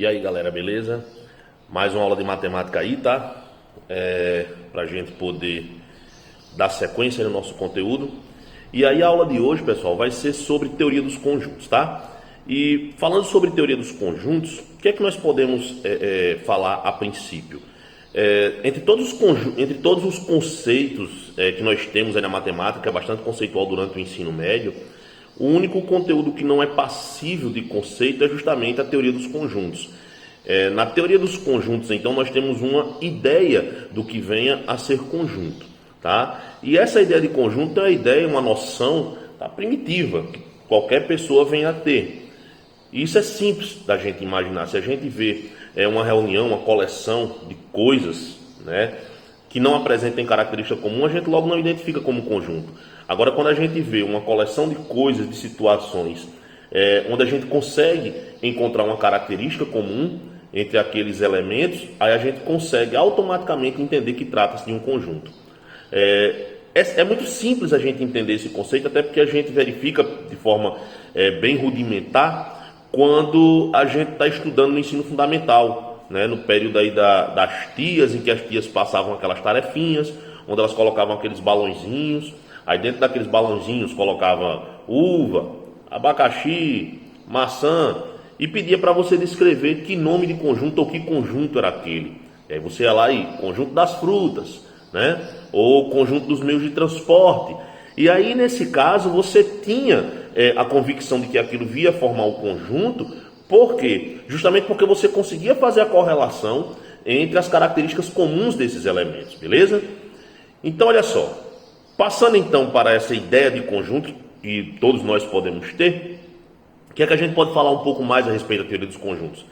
E aí galera, beleza? Mais uma aula de matemática aí, tá? Pra gente poder dar sequência no nosso conteúdo. E aí a aula de hoje, pessoal, vai ser sobre teoria dos conjuntos, tá? E falando sobre teoria dos conjuntos, o que é que nós podemos falar a princípio? Entre todos os conceitos que nós temos aí na matemática, que é bastante conceitual durante o ensino médio, o único conteúdo que não é passível de conceito é justamente a teoria dos conjuntos. Na teoria dos conjuntos, então, nós temos uma ideia do que venha a ser conjunto, tá? E essa ideia de conjunto é uma ideia, uma noção, tá, primitiva, que qualquer pessoa venha a ter. E isso é simples da gente imaginar. Se a gente vê uma reunião, uma coleção de coisas, né, que não apresentem característica comum, a gente logo não identifica como conjunto. Agora, quando a gente vê uma coleção de coisas, de situações, onde a gente consegue encontrar uma característica comum entre aqueles elementos, aí a gente consegue automaticamente entender que trata-se de um conjunto. É muito simples a gente entender esse conceito, até porque a gente verifica de forma bem rudimentar quando a gente está estudando no ensino fundamental, né, no período aí das tias, em que as tias passavam aquelas tarefinhas, onde elas colocavam aqueles balãozinhos. Aí dentro daqueles balãozinhos colocava uva, abacaxi, maçã e pedia para você descrever que nome de conjunto ou que conjunto era aquele. E aí você ia lá e conjunto das frutas, né? Ou conjunto dos meios de transporte. E aí nesse caso você tinha a convicção de que aquilo via formar o conjunto. Por quê? Justamente porque você conseguia fazer a correlação entre as características comuns desses elementos, beleza? Então olha só. Passando então para essa ideia de conjunto que todos nós podemos ter, o que é que a gente pode falar um pouco mais a respeito da teoria dos conjuntos?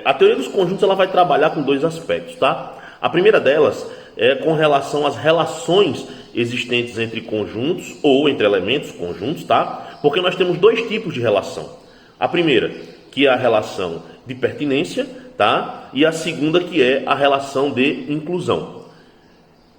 A teoria dos conjuntos ela vai trabalhar com dois aspectos, tá? A primeira delas é com relação às relações existentes entre conjuntos ou entre elementos conjuntos, tá? Porque nós temos dois tipos de relação. A primeira, que é a relação de pertinência, tá? E a segunda, que é a relação de inclusão.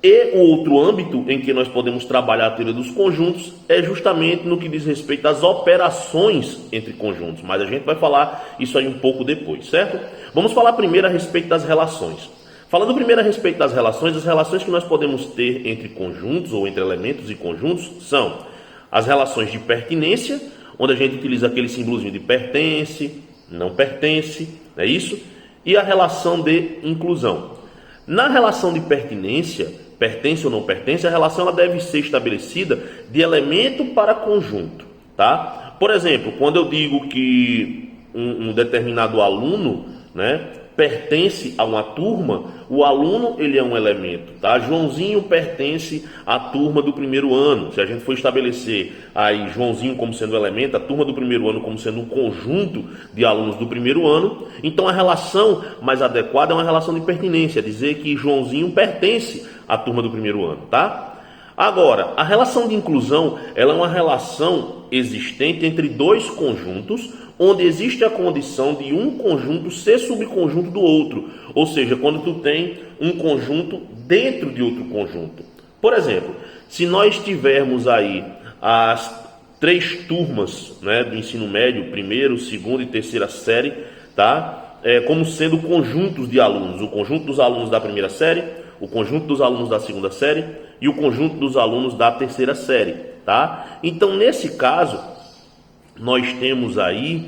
E o outro âmbito em que nós podemos trabalhar a teoria dos conjuntos é justamente no que diz respeito às operações entre conjuntos, mas a gente vai falar isso aí um pouco depois, certo? Vamos falar primeiro a respeito das relações. Falando primeiro a respeito das relações, as relações que nós podemos ter entre conjuntos ou entre elementos e conjuntos são as relações de pertinência, onde a gente utiliza aquele símbolozinho de pertence, não pertence, é isso? E a relação de inclusão. Na relação de pertinência, pertence ou não pertence, a relação ela deve ser estabelecida de elemento para conjunto, tá? Por exemplo, quando eu digo que um determinado aluno, né, pertence a uma turma, o aluno ele é um elemento, tá? Joãozinho pertence à turma do primeiro ano. Se a gente for estabelecer aí Joãozinho como sendo elemento, a turma do primeiro ano como sendo um conjunto de alunos do primeiro ano, então a relação mais adequada é uma relação de pertinência, dizer que Joãozinho pertence à turma do primeiro ano, tá? Agora, a relação de inclusão, ela é uma relação existente entre dois conjuntos, onde existe a condição de um conjunto ser subconjunto do outro, ou seja, quando tu tem um conjunto dentro de outro conjunto. Por exemplo, se nós tivermos aí as três turmas, né, do ensino médio, primeiro, segunda e terceira série, tá? Como sendo conjuntos de alunos, o conjunto dos alunos da primeira série, o conjunto dos alunos da segunda série e o conjunto dos alunos da terceira série, tá? Então, nesse caso, nós temos aí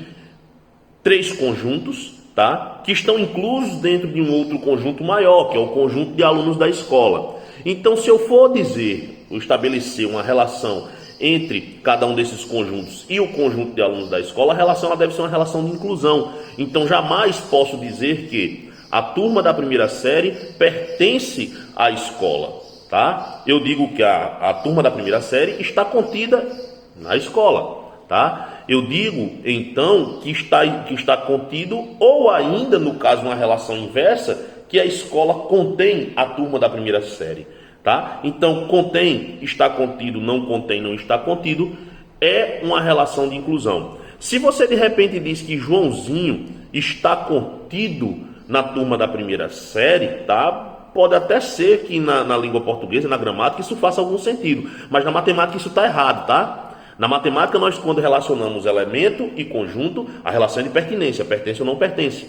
três conjuntos, tá, que estão inclusos dentro de um outro conjunto maior, que é o conjunto de alunos da escola. Então, se eu for dizer, ou estabelecer uma relação entre cada um desses conjuntos e o conjunto de alunos da escola, a relação ela deve ser uma relação de inclusão. Então, jamais posso dizer que a turma da primeira série pertence à escola, tá? Eu digo que a turma da primeira série está contida na escola, tá? Eu digo, então, que está contido, ou ainda, no caso, uma relação inversa, que a escola contém a turma da primeira série, tá? Então, contém, está contido, não contém, não está contido, é uma relação de inclusão. Se você, de repente, diz que Joãozinho está contido na turma da primeira série, tá? Pode até ser que na língua portuguesa, na gramática, isso faça algum sentido, mas na matemática isso está errado, tá? Na matemática, nós quando relacionamos elemento e conjunto, a relação é de pertinência, pertence ou não pertence.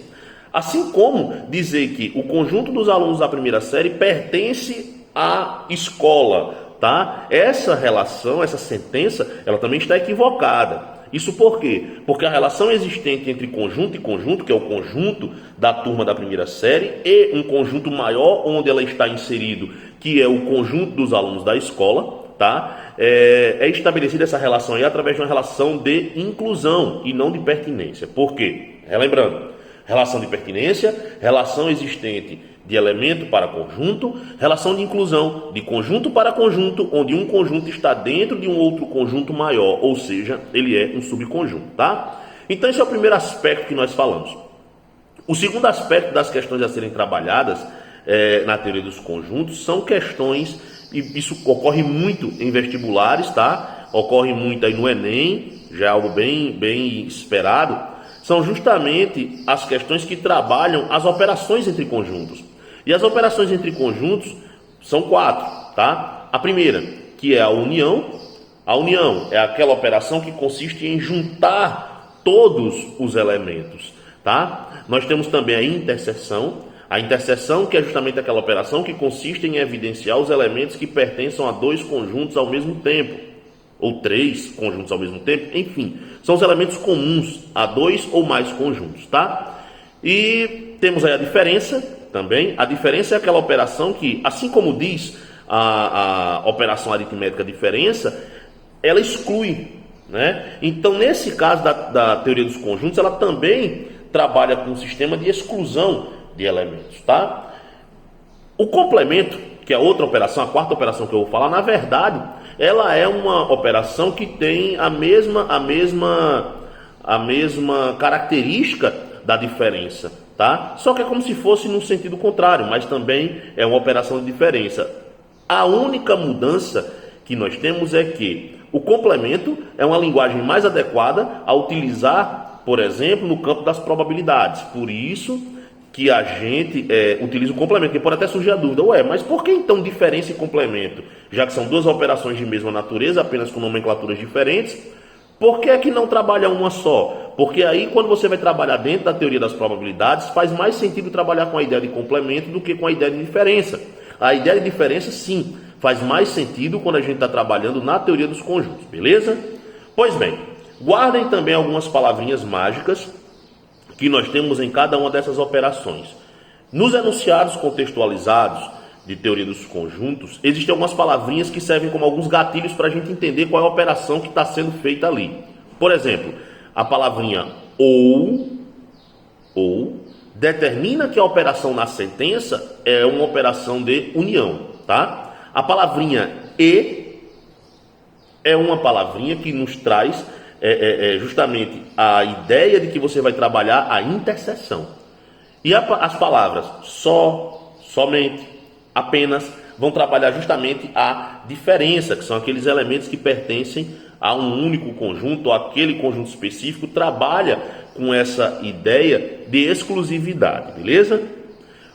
Assim como dizer que o conjunto dos alunos da primeira série pertence à escola, tá? Essa relação, essa sentença, ela também está equivocada. Isso por quê? Porque a relação existente entre conjunto e conjunto, que é o conjunto da turma da primeira série, e um conjunto maior onde ela está inserido, que é o conjunto dos alunos da escola, tá? É estabelecida essa relação aí através de uma relação de inclusão e não de pertinência. Por quê? Relembrando, relação de pertinência, relação existente de elemento para conjunto, relação de inclusão de conjunto para conjunto, onde um conjunto está dentro de um outro conjunto maior, ou seja, ele é um subconjunto, tá? Então esse é o primeiro aspecto que nós falamos. O segundo aspecto das questões a serem trabalhadas na teoria dos conjuntos são questões, e isso ocorre muito em vestibulares, tá? Ocorre muito aí no Enem, já é algo bem esperado, são justamente as questões que trabalham as operações entre conjuntos. E as operações entre conjuntos são 4, tá? A primeira, que é a união. A união é aquela operação que consiste em juntar todos os elementos, tá? Nós temos também a interseção. A interseção, que é justamente aquela operação que consiste em evidenciar os elementos que pertencem a 2 conjuntos ao mesmo tempo, ou 3 conjuntos ao mesmo tempo, enfim, são os elementos comuns a 2 ou mais conjuntos, tá? E temos aí a diferença também. A diferença é aquela operação que, assim como diz a operação aritmética diferença, ela exclui, né? Então, nesse caso da teoria dos conjuntos, ela também trabalha com um sistema de exclusão de elementos, tá? O complemento, que é outra operação, a quarta operação que eu vou falar, na verdade, ela é uma operação que tem a mesma característica da diferença, tá? Só que é como se fosse no sentido contrário, mas também é uma operação de diferença. A única mudança que nós temos é que o complemento é uma linguagem mais adequada a utilizar, por exemplo, no campo das probabilidades. Por isso que a gente utiliza o complemento, que pode até surgir a dúvida, mas por que então diferença e complemento? Já que são 2 operações de mesma natureza, apenas com nomenclaturas diferentes, por que é que não trabalha uma só? Porque aí, quando você vai trabalhar dentro da teoria das probabilidades, faz mais sentido trabalhar com a ideia de complemento do que com a ideia de diferença. A ideia de diferença, sim, faz mais sentido quando a gente está trabalhando na teoria dos conjuntos, beleza? Pois bem, guardem também algumas palavrinhas mágicas que nós temos em cada uma dessas operações. Nos enunciados contextualizados de teoria dos conjuntos, existem algumas palavrinhas que servem como alguns gatilhos para a gente entender qual é a operação que está sendo feita ali. Por exemplo, a palavrinha ou determina que a operação na sentença é uma operação de união, tá? A palavrinha e é uma palavrinha que nos traz justamente a ideia de que você vai trabalhar a interseção. E as palavras só, somente, apenas, vão trabalhar justamente a diferença, que são aqueles elementos que pertencem a um único conjunto, ou aquele conjunto específico, trabalha com essa ideia de exclusividade, beleza?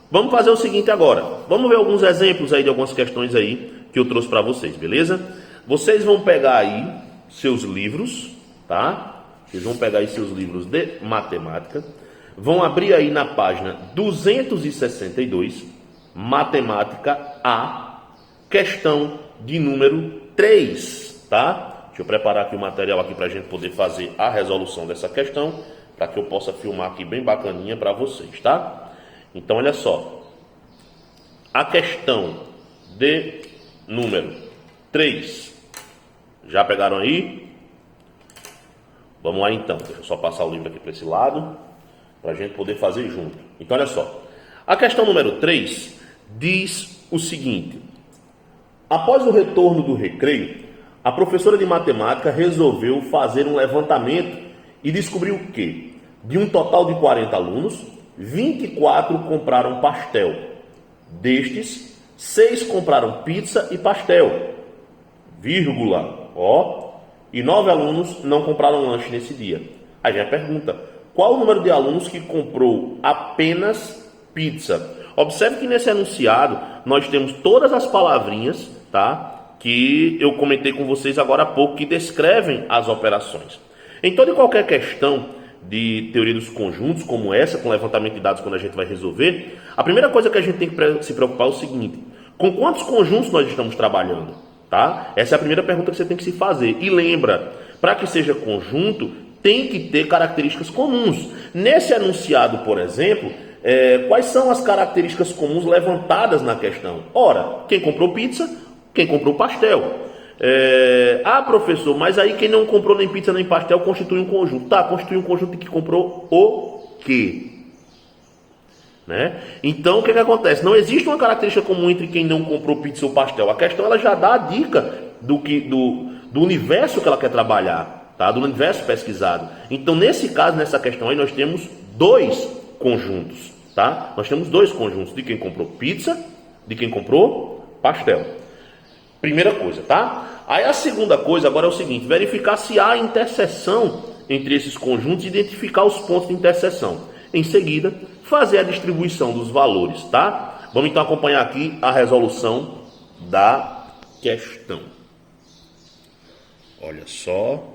Vamos fazer o seguinte agora, vamos ver alguns exemplos aí de algumas questões aí que eu trouxe para vocês, beleza? Vocês vão pegar aí seus livros, tá? Vocês vão pegar aí seus livros de matemática, vão abrir aí na página 262, matemática A, questão de número 3, tá? Deixa eu preparar aqui o material aqui para a gente poder fazer a resolução dessa questão, para que eu possa filmar aqui bem bacaninha para vocês, tá? Então, olha só, a questão de número 3, já pegaram aí? Vamos lá então, deixa eu só passar o livro aqui para esse lado, para a gente poder fazer junto. Então, olha só, a questão número 3 diz o seguinte: após o retorno do recreio, a professora de matemática resolveu fazer um levantamento e descobriu que, de um total de 40 alunos, 24 compraram pastel. Destes, 6 compraram pizza e pastel, e 9 alunos não compraram lanche nesse dia. Aí vem a pergunta: qual o número de alunos que comprou apenas pizza? Observe que nesse enunciado nós temos todas as palavrinhas, tá, que eu comentei com vocês agora há pouco, que descrevem as operações. Em toda e qualquer questão de teoria dos conjuntos, como essa, com levantamento de dados, quando a gente vai resolver, a primeira coisa que a gente tem que se preocupar é o seguinte: com quantos conjuntos nós estamos trabalhando? Tá? Essa é a primeira pergunta que você tem que se fazer. E lembra, para que seja conjunto, tem que ter características comuns. Nesse enunciado, por exemplo, quais são as características comuns levantadas na questão? Ora, quem comprou pizza, quem comprou pastel. Professor, mas aí quem não comprou nem pizza nem pastel constitui um conjunto. Tá, constitui um conjunto de que comprou o quê? Né? Então o que acontece? Não existe uma característica comum entre quem não comprou pizza ou pastel. A questão ela já dá a dica do universo que ela quer trabalhar, tá? Do universo pesquisado. Então nesse caso, nessa questão aí, nós temos dois conjuntos, tá? Nós temos dois conjuntos: de quem comprou pizza, de quem comprou pastel. Primeira coisa, tá? Aí a segunda coisa agora é o seguinte: verificar se há interseção entre esses conjuntos e identificar os pontos de interseção. Em seguida, fazer a distribuição dos valores, tá? Vamos então acompanhar aqui a resolução da questão. Olha só.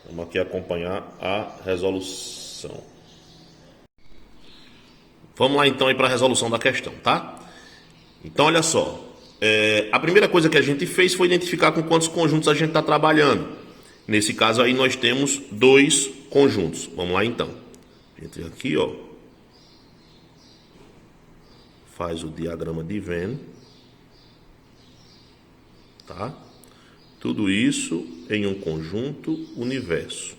Vamos aqui acompanhar a resolução. Vamos lá então para a resolução da questão, tá? Então olha só. A primeira coisa que a gente fez foi identificar com quantos conjuntos a gente está trabalhando. Nesse caso aí nós temos dois conjuntos. Vamos lá então. A gente vem aqui, ó. Faz o diagrama de Venn. Tá? Tudo isso em um conjunto universo.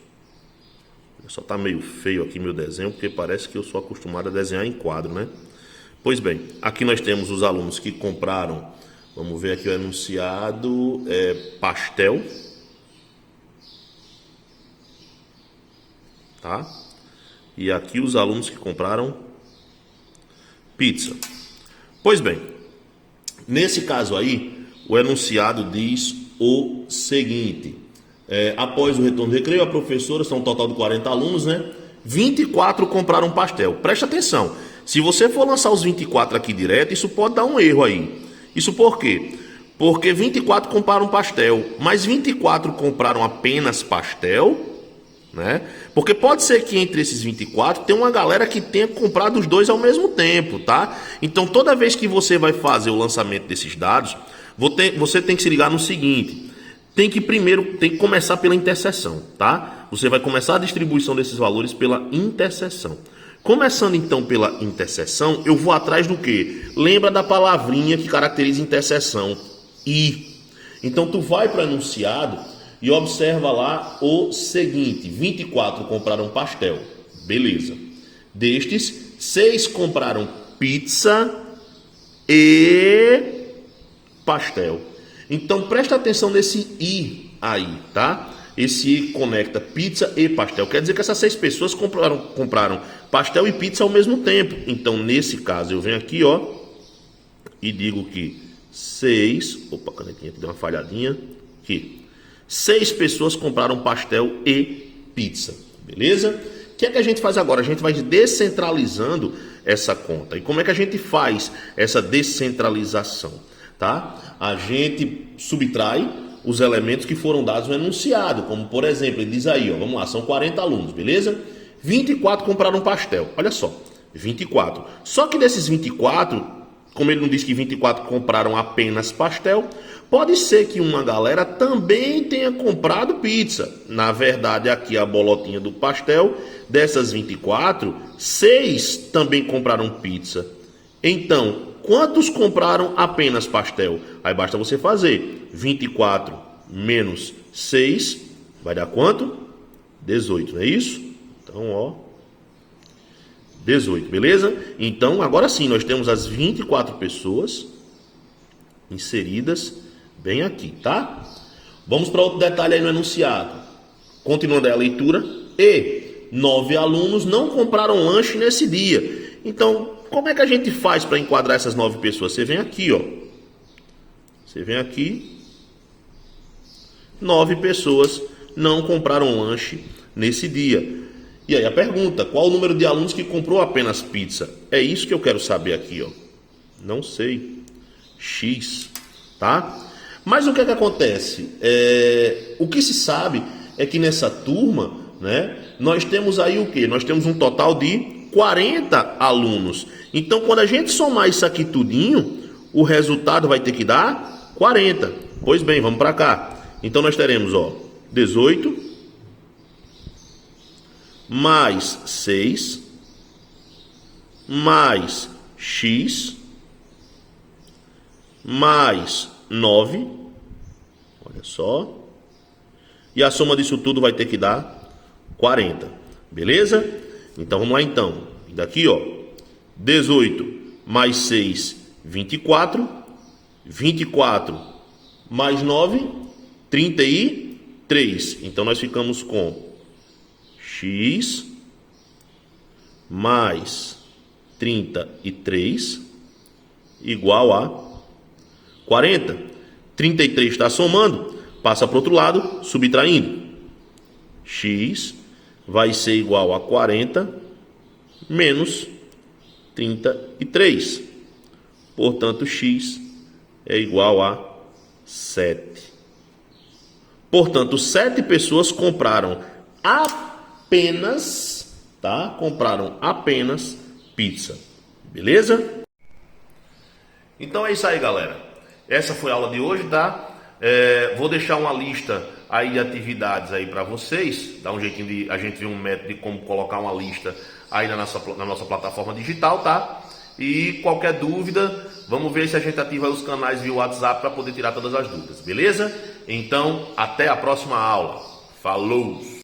Só tá meio feio aqui meu desenho, porque parece que eu sou acostumado a desenhar em quadro, né? Pois bem, aqui nós temos os alunos que compraram, vamos ver aqui o enunciado, pastel. Tá? E aqui os alunos que compraram pizza. Pois bem, nesse caso aí, o enunciado diz o seguinte: após o retorno do recreio, a professora, são um total de 40 alunos, né? 24 compraram pastel. Preste atenção, se você for lançar os 24 aqui direto, isso pode dar um erro aí. Isso por quê? Porque 24 compraram pastel, mas 24 compraram apenas pastel, né? Porque pode ser que entre esses 24 tem uma galera que tenha comprado os dois ao mesmo tempo, tá? Então toda vez que você vai fazer o lançamento desses dados, você tem que se ligar no seguinte: tem que começar pela interseção, tá? Você vai começar a distribuição desses valores pela interseção. Começando então pela interseção, eu vou atrás do quê? Lembra da palavrinha que caracteriza interseção, e. Então tu vai para o enunciado e observa lá o seguinte: 24 compraram pastel, beleza. Destes, 6 compraram pizza e pastel. Então presta atenção nesse i aí, tá? Esse i conecta pizza e pastel. Quer dizer que essas 6 pessoas compraram pastel e pizza ao mesmo tempo. Então nesse caso eu venho aqui, ó, e digo que 6... Opa, a canetinha aqui deu uma falhadinha. Aqui. 6 pessoas compraram pastel e pizza, beleza? O que é que a gente faz agora? A gente vai descentralizando essa conta. E como é que a gente faz essa descentralização? Tá? A gente subtrai os elementos que foram dados no enunciado, como por exemplo, ele diz aí, ó, vamos lá, são 40 alunos, beleza? 24 compraram pastel, olha só, 24. Só que desses 24, como ele não diz que 24 compraram apenas pastel, pode ser que uma galera também tenha comprado pizza. Na verdade, aqui a bolotinha do pastel, dessas 24, 6 também compraram pizza. Então, quantos compraram apenas pastel? Aí basta você fazer 24 menos 6, vai dar quanto? 18, não é isso? Então, ó, 18, beleza? Então, agora sim, nós temos as 24 pessoas inseridas bem aqui, tá? Vamos para outro detalhe aí no enunciado. Continuando aí a leitura. E 9 alunos não compraram lanche nesse dia. Então, como é que a gente faz para enquadrar essas 9 pessoas? Você vem aqui, ó. Você vem aqui. 9 pessoas não compraram lanche nesse dia. E aí a pergunta: qual o número de alunos que comprou apenas pizza? É isso que eu quero saber aqui, ó. Não sei. x, tá? Mas o que é que acontece? O que se sabe é que nessa turma, né, nós temos aí o quê? Nós temos um total de 40 alunos. Então, quando a gente somar isso aqui tudinho, o resultado vai ter que dar 40. Pois bem, vamos para cá. Então, nós teremos, ó, 18 mais 6 mais x mais 9. Olha só. E a soma disso tudo vai ter que dar 40. Beleza? Então, vamos lá então. Daqui, ó, 18 mais 6, 24. 24 mais 9, 33. Então, nós ficamos com x mais 33 igual a 40. 33 está somando, passa para o outro lado, subtraindo. X vai ser igual a 40 menos 33. Portanto, x é igual a 7. Portanto, 7 pessoas compraram apenas, tá? Compraram apenas pizza. Beleza? Então é isso aí, galera. Essa foi a aula de hoje, tá? Vou deixar uma lista aí de atividades aí para vocês. Dá um jeitinho de a gente ver um método de como colocar uma lista aí na nossa plataforma digital, tá? E qualquer dúvida, vamos ver se a gente ativa os canais via WhatsApp para poder tirar todas as dúvidas, beleza? Então, até a próxima aula. Falou!